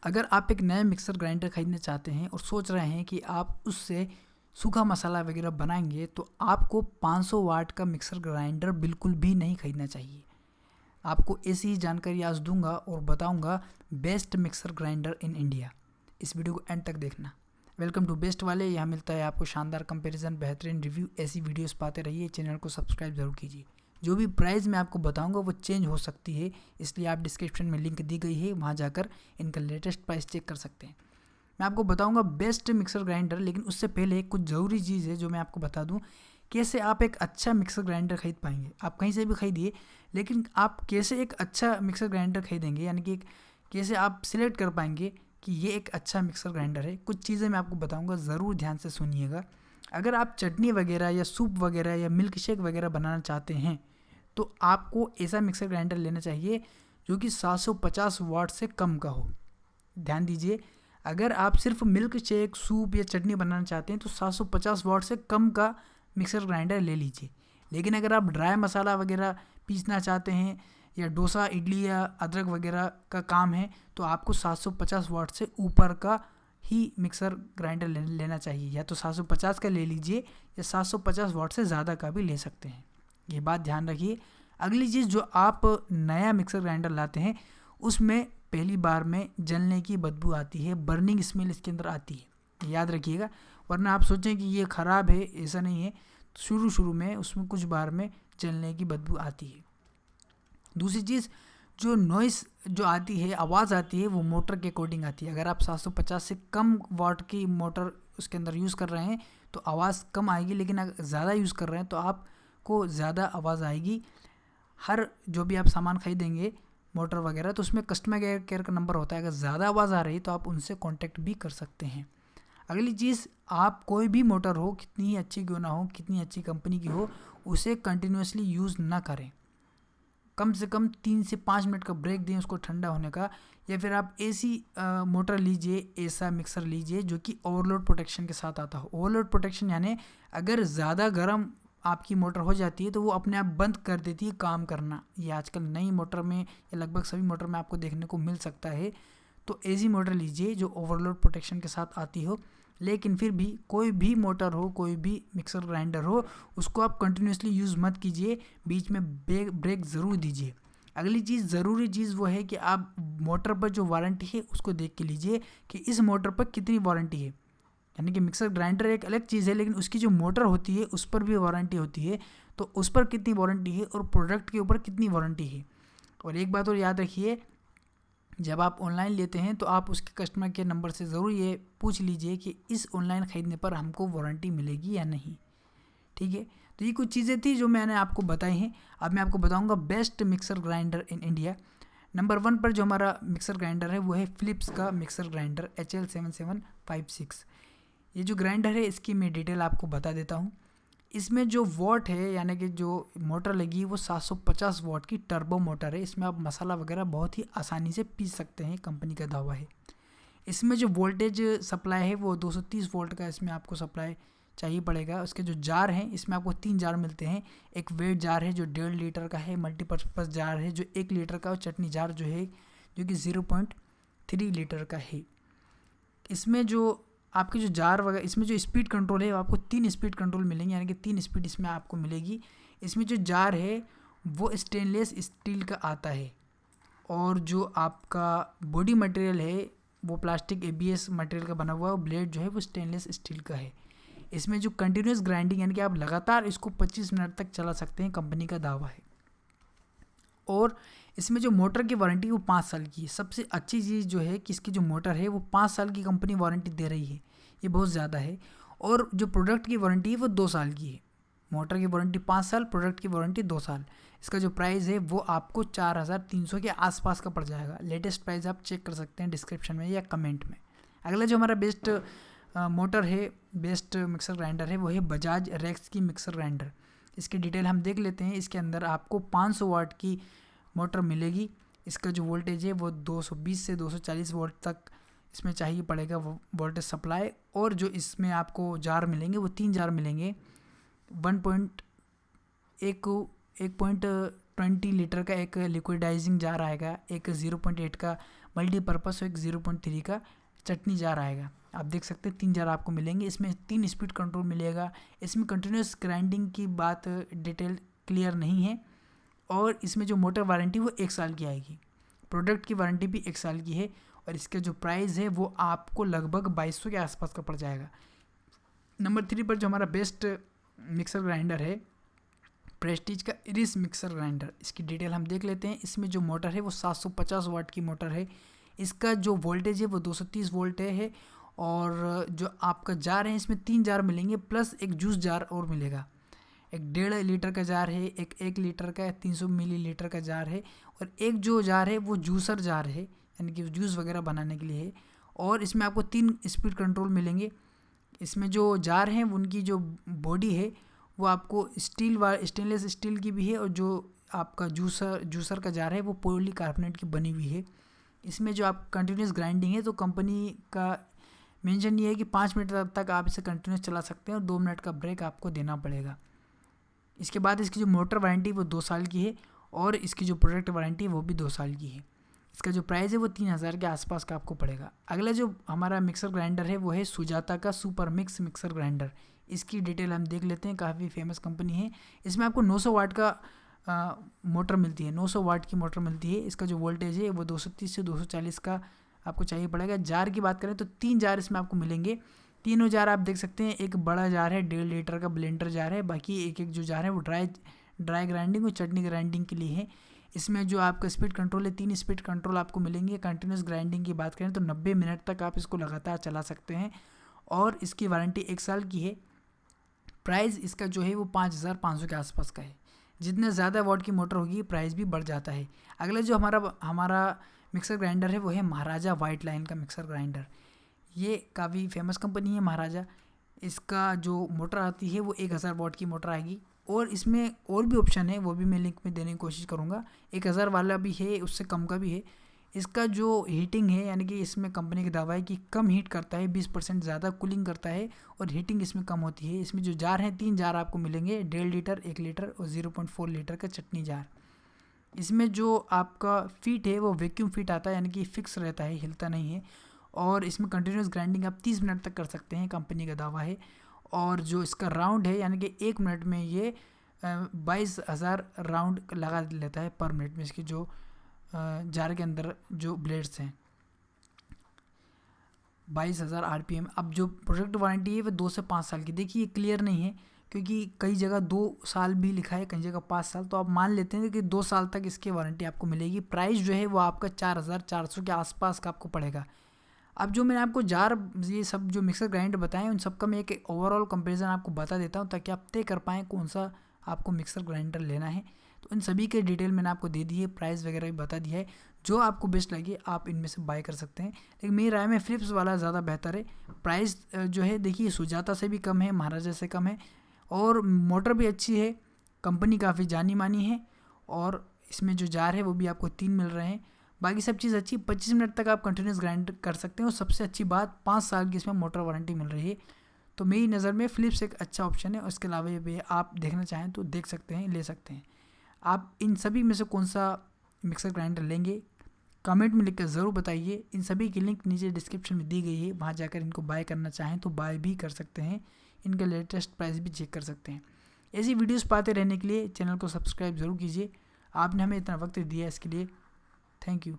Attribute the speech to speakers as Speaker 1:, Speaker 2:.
Speaker 1: अगर आप एक नया मिक्सर ग्राइंडर खरीदना चाहते हैं और सोच रहे हैं कि आप उससे सूखा मसाला वगैरह बनाएंगे, तो आपको 500 वाट का मिक्सर ग्राइंडर बिल्कुल भी नहीं खरीदना चाहिए। आपको ऐसी ही जानकारी आज दूंगा और बताऊंगा best mixer grinder in India. इस वीडियो को एंड तक देखना। वेलकम टू बेस्ट वाले। यहाँ मिलता है आपको शानदार कंपैरिजन, बेहतरीन रिव्यू। ऐसी वीडियोस पाते रहिए। चैनल को सब्सक्राइब जरूर कीजिए। जो भी प्राइस मैं आपको बताऊंगा वो चेंज हो सकती है, इसलिए आप डिस्क्रिप्शन में लिंक दी गई है, वहाँ जाकर इनका लेटेस्ट प्राइस चेक कर सकते हैं। मैं आपको बताऊंगा बेस्ट मिक्सर ग्राइंडर, लेकिन उससे पहले कुछ ज़रूरी चीज़ है जो मैं आपको बता दूं। कैसे आप एक अच्छा मिक्सर ग्राइंडर खरीद पाएंगे। आप कहीं से भी खरीदिए, लेकिन आप कैसे एक अच्छा मिक्सर ग्राइंडर खरीदेंगे, यानी कि कैसे आप सिलेक्ट कर पाएंगे कि ये एक अच्छा मिक्सर ग्राइंडर है। कुछ चीज़ें मैं आपको बताऊंगा, ज़रूर ध्यान से सुनिएगा। अगर आप चटनी वगैरह या सूप वगैरह या मिल्क शेक वगैरह बनाना चाहते हैं, तो आपको ऐसा मिक्सर ग्राइंडर लेना चाहिए जो कि 750 वाट से कम का हो। ध्यान दीजिए, अगर आप सिर्फ मिल्क शेक, सूप या चटनी बनाना चाहते हैं तो 750 वाट से कम का मिक्सर ग्राइंडर ले लीजिए। लेकिन अगर आप ड्राई मसाला वगैरह पीसना चाहते हैं या डोसा, इडली या अदरक वगैरह का काम है, तो आपको 750 वाट से ऊपर का ही मिक्सर ग्राइंडर लेना चाहिए। या तो 750 का ले लीजिए या 750 वाट से ज़्यादा का भी ले सकते हैं। ये बात ध्यान रखिए। अगली चीज़, जो आप नया मिक्सर ग्राइंडर लाते हैं उसमें पहली बार में जलने की बदबू आती है, बर्निंग स्मेल इसके अंदर आती है, याद रखिएगा। वरना आप सोचें कि ये ख़राब है, ऐसा नहीं है। शुरू में उसमें कुछ बार में जलने की बदबू आती है। दूसरी चीज़, जो नॉइस जो आती है, आवाज़ आती है, वो मोटर के अकॉर्डिंग आती है। अगर आप 750 से कम वाट की मोटर उसके अंदर यूज़ कर रहे हैं तो आवाज़ कम आएगी, लेकिन अगर ज़्यादा यूज़ कर रहे हैं तो आपको ज़्यादा आवाज़ आएगी। हर जो भी आप सामान खरीदेंगे, मोटर वगैरह, तो उसमें कस्टमर केयर का नंबर होता है। अगर ज़्यादा आवाज़ आ रही है तो आप उनसे कांटेक्ट भी कर सकते हैं। अगली चीज़, आप कोई भी मोटर हो, कितनी ही अच्छी क्यों ना हो, कितनी अच्छी कंपनी की हो, उसे कंटिन्यूसली यूज़ ना करें। कम से कम 3 से 5 मिनट का ब्रेक दें उसको ठंडा होने का। या फिर आप ऐसी मोटर लीजिए, ऐसा मिक्सर लीजिए जो कि ओवरलोड प्रोटेक्शन के साथ आता हो। ओवरलोड प्रोटेक्शन यानी अगर ज़्यादा गर्म आपकी मोटर हो जाती है तो वो अपने आप बंद कर देती है काम करना। ये आजकल नई मोटर में या लगभग सभी मोटर में आपको देखने को मिल सकता है। तो ऐसी मोटर लीजिए जो ओवरलोड प्रोटेक्शन के साथ आती हो। लेकिन फिर भी कोई भी मोटर हो, कोई भी मिक्सर ग्राइंडर हो, उसको आप कंटिन्यूसली यूज़ मत कीजिए, बीच में ब्रेक ज़रूर दीजिए। अगली चीज़, ज़रूरी चीज़ वो है कि आप मोटर पर जो वारंटी है उसको देख के लीजिए कि इस मोटर पर कितनी वारंटी है। यानी कि मिक्सर ग्राइंडर एक अलग चीज़ है, लेकिन उसकी जो मोटर होती है उस पर भी वारंटी होती है। तो उस पर कितनी वारंटी है और प्रोडक्ट के ऊपर कितनी वारंटी है। और एक बात और याद रखिए, जब आप ऑनलाइन लेते हैं तो आप उसके कस्टमर केयर नंबर से ज़रूर ये पूछ लीजिए कि इस ऑनलाइन ख़रीदने पर हमको वारंटी मिलेगी या नहीं। ठीक है, तो ये कुछ चीज़ें थी जो मैंने आपको बताई हैं। अब मैं आपको बताऊंगा best mixer grinder in India. Number 1 पर जो हमारा मिक्सर ग्राइंडर है वो है फिलिप्स का मिक्सर ग्राइंडर HL7756। ये जो ग्राइंडर है इसकी मैं डिटेल आपको बता देता हूँ। इसमें जो वॉट है, यानी कि जो मोटर लगी, वो 750 वॉट की टर्बो मोटर है। इसमें आप मसाला वगैरह बहुत ही आसानी से पीस सकते हैं, कंपनी का दावा है। इसमें जो वोल्टेज सप्लाई है वो 230 वोल्ट का इसमें आपको सप्लाई चाहिए पड़ेगा। उसके जो जार हैं, इसमें आपको 3 जार मिलते हैं। एक वेट जार है जो 1.5 लीटर का है, मल्टीपर्पज़ जार है जो 1 लीटर का, और चटनी जार जो है जो कि 0.3 लीटर का है। इसमें जो आपके जो जार वगैरह, इसमें जो स्पीड कंट्रोल है, आपको 3 स्पीड कंट्रोल मिलेंगे, यानी कि 3 स्पीड इसमें आपको मिलेगी। इसमें जो जार है वो स्टेनलेस स्टील का आता है, और जो आपका बॉडी मटेरियल है वो प्लास्टिक ABS मटेरियल का बना हुआ है, और ब्लेड जो है वो स्टेनलेस स्टील का है। इसमें जो कंटिन्यूस ग्राइंडिंग, यानी कि आप लगातार इसको 25 मिनट तक चला सकते हैं, कंपनी का दावा है। और इसमें जो मोटर की वारंटी वो 5 साल की है। सबसे अच्छी चीज़ जो है कि इसकी जो मोटर है वो 5 साल की कंपनी वारंटी दे रही है, ये बहुत ज़्यादा है। और जो प्रोडक्ट की वारंटी है वो 2 साल की है। मोटर की वारंटी 5 साल, प्रोडक्ट की वारंटी 2 साल। इसका जो प्राइस है वो आपको 4300 के आसपास का पड़ जाएगा। लेटेस्ट प्राइस आप चेक कर सकते हैं डिस्क्रिप्शन में या कमेंट में। अगला जो हमारा बेस्ट मोटर है, बेस्ट मिक्सर ग्राइंडर है, वो है बजाज रेक्स की मिक्सर ग्राइंडर। इसकी डिटेल हम देख लेते हैं। इसके अंदर आपको 500 वाट की मोटर मिलेगी। इसका जो वोल्टेज है वो 220 से 240 वोल्ट तक इसमें चाहिए पड़ेगा वोल्टेज सप्लाई। और जो इसमें आपको जार मिलेंगे वो 3 जार मिलेंगे। 1.20 लीटर का एक लिक्विडाइजिंग जार आएगा, एक 0.8 का मल्टीपर्पज़ एक 0.3 का चटनी जार आएगा। आप देख सकते हैं 3 जार आपको मिलेंगे। इसमें 3 स्पीड कंट्रोल मिलेगा। इसमें कंटिन्यूस ग्राइंडिंग की बात डिटेल क्लियर नहीं है। और इसमें जो मोटर वारंटी वो 1 साल की आएगी। प्रोडक्ट की वारंटी भी 1 साल की है। और इसका जो प्राइस है वो आपको लगभग 2200 के आसपास का पड़ जाएगा। नंबर 3 पर जो हमारा बेस्ट मिक्सर ग्राइंडर है प्रेस्टीज का इरिस मिक्सर ग्राइंडर। इसकी डिटेल हम देख लेते हैं। इसमें जो मोटर है वो 750 वाट की मोटर है। इसका जो वोल्टेज है वो 230 वोल्ट है। और जो आपका जार है इसमें 3 जार मिलेंगे प्लस एक जूस जार और मिलेगा। एक 1.5 लीटर का जार है, एक 1 लीटर का 300 मिलीलीटर का जार है, और एक जो जार है वो जूसर जार है, यानी कि जूस वगैरह बनाने के लिए है। और इसमें आपको 3 स्पीड कंट्रोल मिलेंगे। इसमें जो जार हैं उनकी जो बॉडी है वो आपको स्टेनलेस स्टील की भी है, और जो आपका जूसर का जार है वो पॉलीकार्बोनेट की बनी हुई है। इसमें जो आप कंटिन्यूस ग्राइंडिंग है तो कंपनी का मेंशन ये है कि 5 मिनट तक आप इसे कंटिन्यूस चला सकते हैं और 2 मिनट का ब्रेक आपको देना पड़ेगा। इसके बाद इसकी जो मोटर वारंटी वो 2 साल की है, और इसकी जो प्रोडक्ट वारंटी है वो भी 2 साल की है। इसका जो प्राइस है वो 3000 के आसपास का आपको पड़ेगा। अगला जो हमारा मिक्सर ग्राइंडर है वो है सुजाता का सुपर मिक्स मिक्सर ग्राइंडर। इसकी डिटेल हम देख लेते हैं। काफ़ी फेमस कंपनी है। इसमें आपको 900 वाट का मोटर मिलती है, 900 वाट की मोटर मिलती है। इसका जो वोल्टेज है वो 230 से 240 का आपको चाहिए पड़ेगा। जार की बात करें तो 3 जार इसमें आपको मिलेंगे। तीनों जार आप देख सकते हैं। एक बड़ा जार है 1.5 लीटर का ब्लेंडर जार है, बाकी एक जो जार है वो ड्राई ग्राइंडिंग और चटनी ग्राइंडिंग के लिए है। इसमें जो आपका स्पीड कंट्रोल है 3 स्पीड कंट्रोल आपको मिलेंगे। कंटिन्यूस ग्राइंडिंग की बात करें तो 90 मिनट तक आप इसको लगातार चला सकते हैं, और इसकी वारंटी 1 साल की है। प्राइस इसका जो है वो 5500 के आसपास का है। जितने ज़्यादा वॉट की मोटर होगी प्राइस भी बढ़ जाता है। अगला जो हमारा मिक्सर ग्राइंडर है वो है महाराजा वाइट लाइन का मिक्सर ग्राइंडर। ये काफ़ी फेमस कंपनी है महाराजा। इसका जो मोटर आती है वो 1000 वॉट की मोटर आएगी, और इसमें और भी ऑप्शन है वो भी मैं लिंक में देने की कोशिश करूँगा। 1000 वाला भी है, उससे कम का भी है। इसका जो हीटिंग है, यानी कि इसमें कंपनी की दावा है कि कम हीट करता है, 20% ज़्यादा कूलिंग करता है, और हीटिंग इसमें कम होती है। इसमें जो जार हैं 3 जार आपको मिलेंगे, 1.5 लीटर, 1 लीटर और 0.4 लीटर का चटनी जार। इसमें जो आपका फीट है वो वैक्यूम फीट आता है, यानी कि फिक्स रहता है, हिलता नहीं है। और इसमें कंटिन्यूस ग्राइंडिंग आप 30 मिनट तक कर सकते हैं, कंपनी का दावा है। और जो इसका राउंड है, यानी कि 1 मिनट में ये 22,000 राउंड लगा लेता है पर मिनट में। इसकी जो जार के अंदर जो ब्लेड्स हैं 22,000 RPM। अब जो प्रोडक्ट वारंटी है वो 2 से 5 साल की। देखिए क्लियर नहीं है, क्योंकि कई जगह 2 साल भी लिखा है, कई जगह 5 साल। तो आप मान लेते हैं कि 2 साल तक इसकी वारंटी आपको मिलेगी। प्राइस जो है वो आपका 4400 के आसपास का आपको पड़ेगा। अब जो मैंने आपको जार ये सब जो मिक्सर ग्राइंडर बताएं उन सब का मैं एक ओवरऑल कंपैरिजन आपको बता देता हूं, ताकि आप तय कर पाएँ कौन सा आपको मिक्सर ग्राइंडर लेना है। तो इन सभी के डिटेल मैंने आपको दे दी है, प्राइस वगैरह भी बता दिया है। जो आपको बेस्ट लगे आप इनमें से बाय कर सकते हैं, लेकिन मेरी राय में फ़िलिप्स वाला ज़्यादा बेहतर है। प्राइस जो है देखिए सुजाता से भी कम है, महाराजा से कम है, और मोटर भी अच्छी है, कंपनी काफ़ी जानी मानी है, और इसमें जो जार है वो भी आपको 3 मिल रहे हैं। बाकी सब चीज़ अच्छी। 25 मिनट तक आप कंटिन्यूस ग्राइंड कर सकते हैं, और सबसे अच्छी बात 5 साल की इसमें मोटर वारंटी मिल रही है। तो मेरी नज़र में फ़िलिप्स एक अच्छा ऑप्शन है। उसके अलावा ये आप देखना चाहें तो देख सकते हैं, ले सकते हैं। आप इन सभी में से कौन सा मिक्सर ग्राइंडर लेंगे कमेंट में लिखकर ज़रूर बताइए। इन सभी की लिंक नीचे डिस्क्रिप्शन में दी गई है, वहाँ जाकर इनको बाय करना चाहें तो बाय भी कर सकते हैं। इनका लेटेस्ट प्राइस भी चेक कर सकते हैं। ऐसी वीडियोस पाते रहने के लिए चैनल को सब्सक्राइब ज़रूर कीजिए। आपने हमें इतना वक्त दिया इसके लिए थैंक यू।